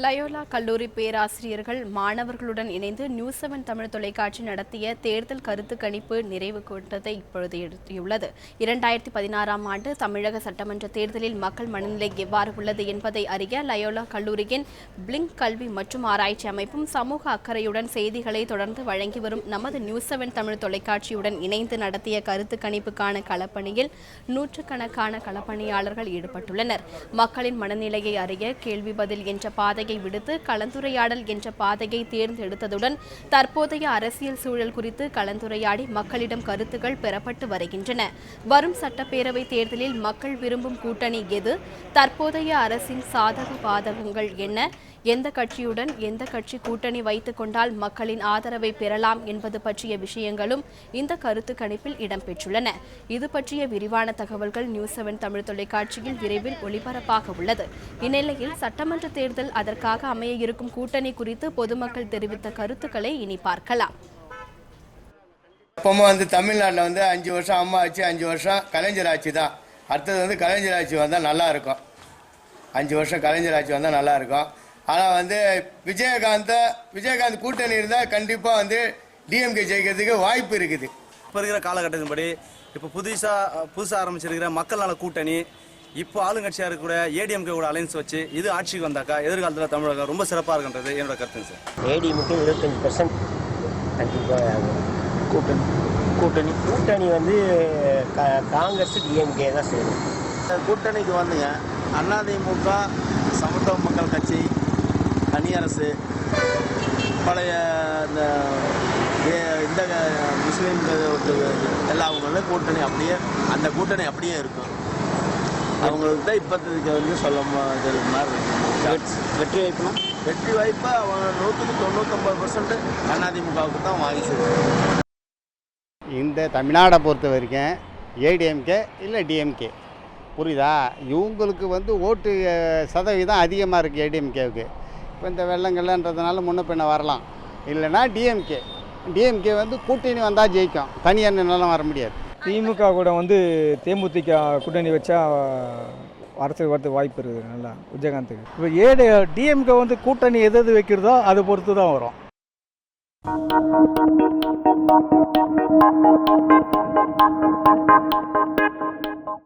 Loyola கல்லூரி பேராசிரியர்கள் மாணவர்களுடன் இணைந்து நியூஸ் 7 தமிழ் தொலைக்காட்சி நடத்திய தேர்தல் கருத்து கணிப்பு நிறைவு கூட்டத்தை இப்பொழுது எடுத்துள்ளது. 2016ஆம் ஆண்டு தமிழக சட்டமன்ற தேர்தலில் மக்கள் மனநிலை எவ்வாறு உள்ளது என்பதை அறிய லயோலா கல்லூரியின் பிளிங்க் கல்வி மற்றும் ஆராய்ச்சி அமைப்பும் சமூக அக்கறையுடன் செய்திகளை தொடர்ந்து வழங்கி வரும் நமது நியூஸ் 7 தமிழ் தொலைக்காட்சியுடன் இணைந்து நடத்திய கருத்து கணிப்புக்கான களப்பணியில் நூற்றுக்கணக்கான களப்பணியாளர்கள் ஈடுபட்டுள்ளனர். மக்களின் மனநிலையை அறிய கேள்வி பதில் என்ற பாதை விடுத்து கலந்துரையாடல் என்ற பாதையை தேர்ந்தெடுத்ததுடன் தற்போதைய அரசியல் சூழல் குறித்து கலந்துரையாடி மக்களிடம் கருத்துக்கள் பெறப்பட்டு வருகின்றன. வரும் சட்டப்பேரவை தேர்தலில் மக்கள் விரும்பும் கூட்டணி எது, தற்போதைய அரசின் சாதக பாதகங்கள் என்ன, எந்த கட்சியுடன் எந்த கட்சி கூட்டணி வைத்துக் கொண்டால் மக்களின் ஆதரவை பெறலாம் என்பது பற்றிய விஷயங்களும் இந்த கருத்து கணிப்பில் இடம்பெற்றுள்ளன. இது பற்றிய விரிவான தகவல்கள் நியூஸ் 7 தமிழ் தொலைக்காட்சியில் விரைவில் ஒளிபரப்பாக உள்ளது. இந்நிலையில் சட்டமன்ற தேர்தல் அதற்காக அமைய இருக்கும் கூட்டணி குறித்து பொதுமக்கள் தெரிவித்த கருத்துக்களை இனி பார்க்கலாம். இப்போவும் தமிழ்நாட்டில் 5 வருஷம் அம்மா ஆச்சு, 5 வருஷம் கலைஞர் ஆட்சி தான். அடுத்தது கலைஞர் ஆட்சி வந்தால் நல்லா இருக்கும். 5 வருஷம் கலைஞர் ஆட்சி வந்தால் நல்லா இருக்கும். ஆனால் விஜயகாந்த் கூட்டணி இருந்தால் கண்டிப்பாக டிஎம்கே ஜெயிக்கிறதுக்கு வாய்ப்பு இருக்குது. இப்போ இருக்கிற காலகட்டத்தின்படி இப்போ புதுசாக ஆரம்பிச்சிருக்கிற மக்கள் நல கூட்டணி, இப்போ ஆளுங்கட்சியாக இருக்கக்கூடிய ஏடிஎம்கே கூட அலைன்ஸ் வச்சு இது ஆட்சிக்கு வந்தாக்கா எதிர்காலத்தில் தமிழகம் ரொம்ப சிறப்பாக இருக்கின்றது என்னோட கருத்துங்க சார். ஏடிஎம்கே 25% கண்டிப்பாக கூட்டணி காங்கிரஸ் டிஎம்கே தான் செய்யணும். கூட்டணிக்கு அதிமுக, சமத்துவ மக்கள் கட்சி, தனியரசு, பழைய இந்த முஸ்லீம் எல்லா கூட்டணி அந்த கூட்டணி அப்படியே இருக்கும். அவங்களுக்கு தான் இப்போதைக்கு சொல்ல மாதிரி வெற்றி வாய்ப்பு அவங்க 100% அதிமுகவுக்கு தான் வாங்கி செய்வாங்க. இந்த தமிழ்நாடை பொறுத்த வரைக்கும் ஏடிஎம்கே இல்லை டிஎம்கே, புரியுதா? இவங்களுக்கு ஓட்டு சதவீதம் அதிகமாக இருக்குது ஏடிஎம்கேவுக்கு. இப்போ இந்த வெள்ளங்கள்ன்றதுனால முன்ன பின்ன வரலாம். இல்லைன்னா டிஎம்கே கூட்டணி வந்தால் ஜெயிக்கும், தனியாக நிலம் வர முடியாது. திமுக கூட தேமுதிக கூட்டணி வச்சா அரசியல் வரது வாய்ப்பு இருக்குது நல்லா விஜயகாந்துக்கு. இப்போ டிஎம்கே கூட்டணி எது வைக்கிறதோ அதை பொறுத்து தான் வரும்.